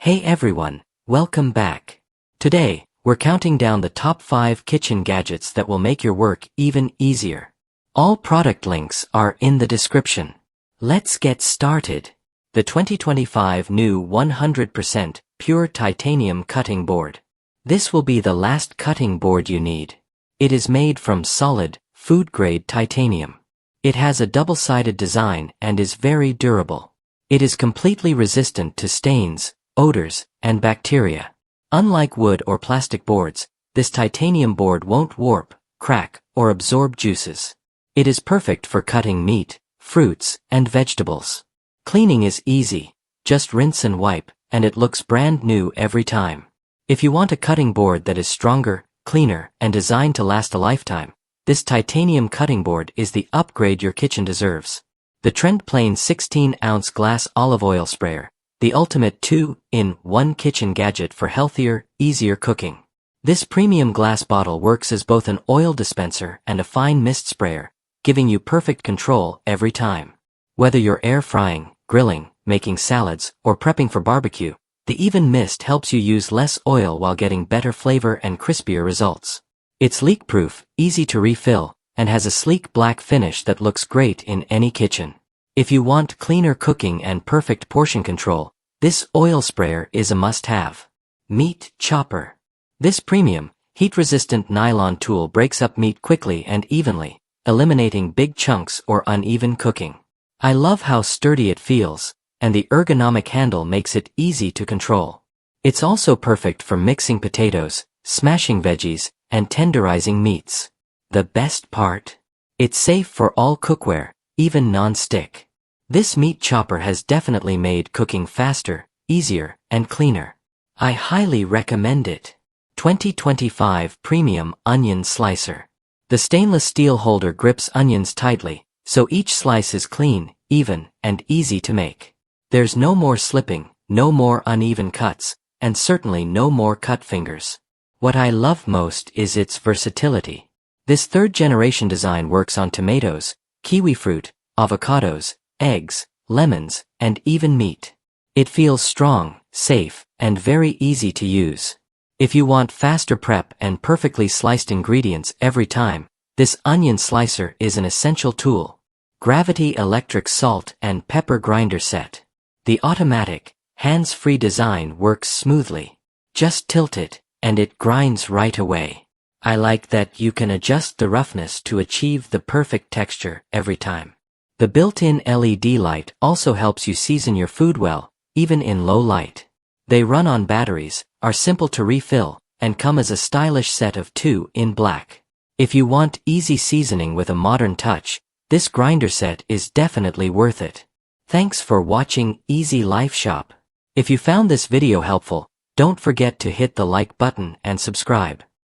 Hey everyone, welcome back. Today, we're counting down the top 5 kitchen gadgets that will make your work even easier. All product links are in the description. Let's get started. The 2025 new 100% pure titanium cutting board. This will be the last cutting board you need. It is made from solid, food-grade titanium. It has a double-sided design and is very durable. It is completely resistant to stains, odors, and bacteria. Unlike wood or plastic boards, this titanium board won't warp, crack, or absorb juices. It is perfect for cutting meat, fruits, and vegetables. Cleaning is easy, just rinse and wipe, and it looks brand new every time. If you want a cutting board that is stronger, cleaner, and designed to last a lifetime, this titanium cutting board is the upgrade your kitchen deserves. The Trend Plain 16-ounce glass olive oil sprayer, the ultimate 2-in-1 kitchen gadget for healthier, easier cooking. This premium glass bottle works as both an oil dispenser and a fine mist sprayer, giving you perfect control every time. Whether you're air frying, grilling, making salads, or prepping for barbecue, the even mist helps you use less oil while getting better flavor and crispier results. It's leak-proof, easy to refill, and has a sleek black finish that looks great in any kitchen. If you want cleaner cooking and perfect portion control, this oil sprayer is a must-have. Meat chopper. This premium, heat-resistant nylon tool breaks up meat quickly and evenly, eliminating big chunks or uneven cooking. I love how sturdy it feels, and the ergonomic handle makes it easy to control. It's also perfect for mixing potatoes, smashing veggies, and tenderizing meats. The best part? It's safe for all cookware, even non-stick. This meat chopper has definitely made cooking faster, easier, and cleaner. I highly recommend it. 2025 Premium Onion Slicer. The stainless steel holder grips onions tightly, so each slice is clean, even, and easy to make. There's no more slipping, no more uneven cuts, and certainly no more cut fingers. What I love most is its versatility. This third-generation design works on tomatoes, kiwi fruit, avocados, eggs, lemons, and even meat. It feels strong, safe, and very easy to use. If you want faster prep and perfectly sliced ingredients every time, this onion slicer is an essential tool. Gravity electric salt and pepper grinder set. The automatic, hands-free design works smoothly. Just tilt it, and it grinds right away. I like that you can adjust the roughness to achieve the perfect texture every time. The built-in LED light also helps you season your food well, even in low light. They run on batteries, are simple to refill, and come as a stylish set of 2 in black. If you want easy seasoning with a modern touch, this grinder set is definitely worth it. Thanks for watching Easy Life Shop. If you found this video helpful, don't forget to hit the like button and subscribe.